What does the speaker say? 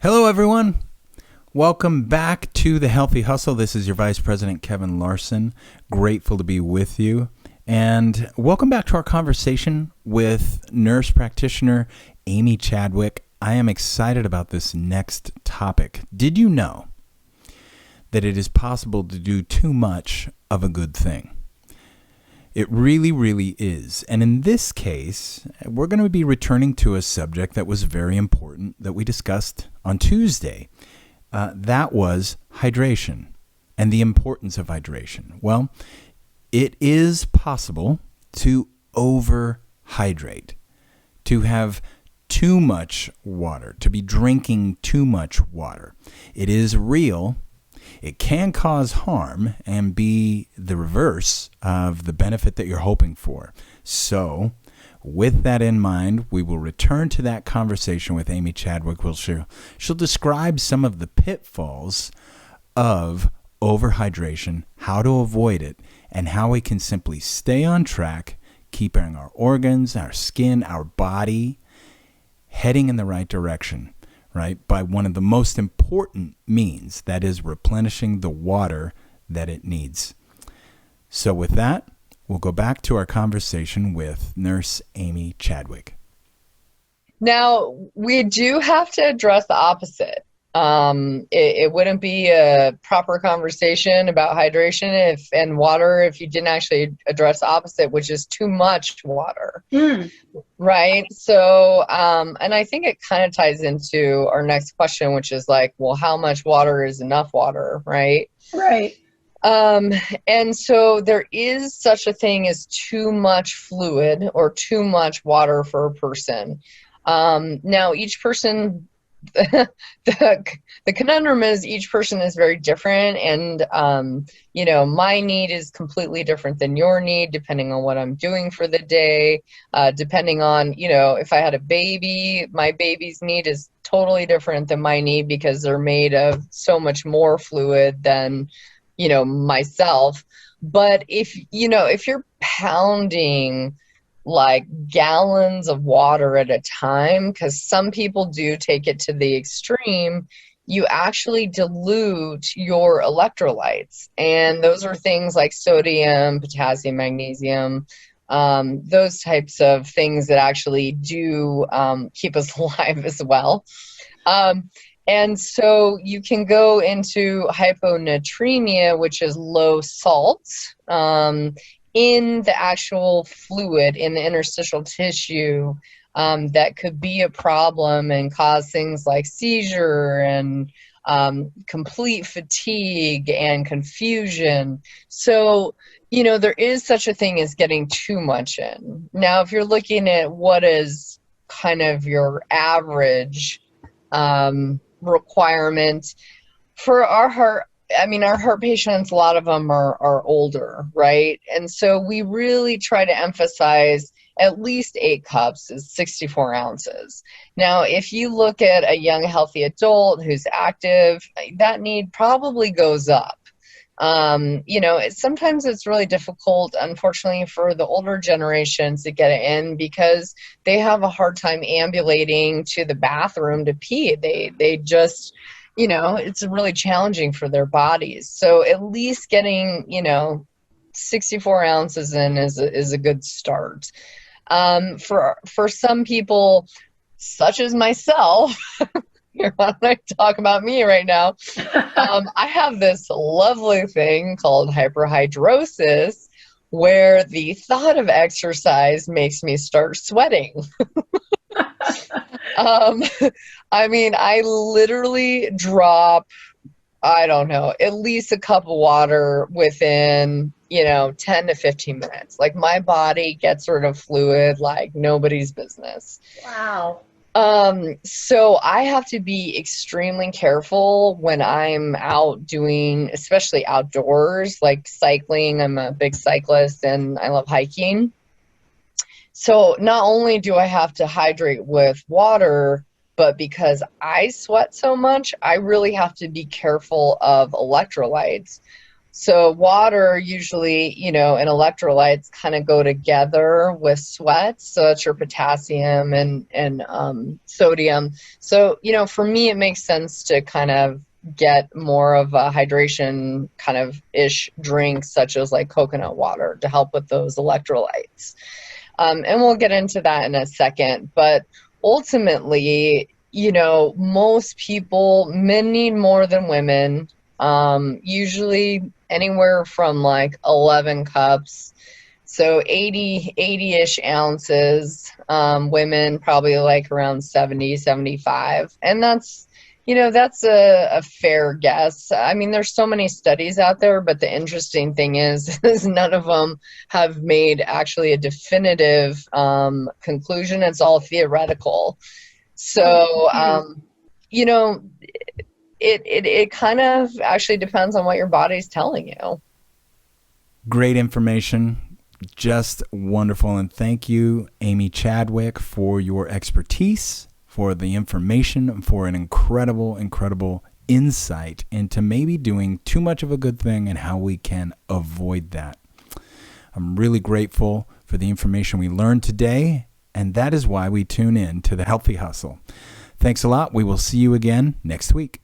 Hello, everyone. Welcome back to The Healthy Hustle. This is your Vice President, Kevin Larson. Grateful to be with you. And welcome back to our conversation with nurse practitioner Amy Chadwick. I am excited about this next topic. Did you know that it is possible to do too much of a good thing? It really, really is. And in this case, we're going to be returning to a subject that was very important that we discussed on Tuesday. That was hydration and the importance of hydration. Well, it is possible to overhydrate, to have too much water, to be drinking too much water. It is real. It can cause harm and be the reverse of the benefit that you're hoping for. So, with that in mind, we will return to that conversation with Amy Chadwick. She'll describe some of the pitfalls of overhydration, how to avoid it, and how we can simply stay on track, keeping our organs, our skin, our body heading in the right direction, right? By one of the most important means, that is replenishing the water that it needs. So with that, we'll go back to our conversation with Nurse Amy Chadwick. Now, we do have to address the opposite. It wouldn't be a proper conversation about hydration and water if you didn't actually address the opposite, which is too much water. Right? So, and I think it kind of ties into our next question, which is like, well, how much water is enough water, right? Right. And so there is such a thing as too much fluid or too much water for a person. Now, each person, the conundrum is each person is very different, and my need is completely different than your need, depending on what I'm doing for the day, depending on if I had a baby, my baby's need is totally different than my need because they're made of so much more fluid than myself. But if you're pounding like gallons of water at a time, because some people do take it to the extreme, you actually dilute your electrolytes. And those are things like sodium, potassium, magnesium, those types of things that actually do keep us alive as well. And so you can go into hyponatremia, which is low salt, in the actual fluid in the interstitial tissue, that could be a problem and cause things like seizure and complete fatigue and confusion. So, there is such a thing as getting too much in. Now, if you're looking at what is kind of your average requirement for our heart patients, a lot of them are older, right? And so we really try to emphasize at least 8 cups is 64 ounces. Now, if you look at a young, healthy adult who's active, that need probably goes up. Sometimes it's really difficult, unfortunately, for the older generations to get it in because they have a hard time ambulating to the bathroom to pee. They just... it's really challenging for their bodies. So at least getting, 64 ounces in is a good start. For some people, such as myself, why don't I talk about me right now? I have this lovely thing called hyperhidrosis, where the thought of exercise makes me start sweating. I literally drop, I don't know, at least a cup of water within, 10 to 15 minutes. Like my body gets rid of fluid like nobody's business. Wow. So I have to be extremely careful when I'm out doing, especially outdoors, like cycling. I'm a big cyclist and I love hiking. So not only do I have to hydrate with water, but because I sweat so much, I really have to be careful of electrolytes. So water usually, and electrolytes kind of go together with sweat. So that's your potassium and sodium. So, for me, it makes sense to kind of get more of a hydration kind of ish drink, such as like coconut water, to help with those electrolytes. And we'll get into that in a second. But ultimately, most people, men need more than women. Usually anywhere from like 11 cups, so 80-ish ounces. Women probably like around 70, 75. And that's a fair guess. I mean, there's so many studies out there, but the interesting thing is none of them have made actually a definitive conclusion. It's all theoretical. So, it kind of actually depends on what your body's telling you. Great information. Just wonderful. And thank you, Amy Chadwick, for your expertise, for the information, for an incredible insight into maybe doing too much of a good thing and how we can avoid that. I'm really grateful for the information we learned today, and that is why we tune in to The Healthy Hustle. Thanks a lot. We will see you again next week.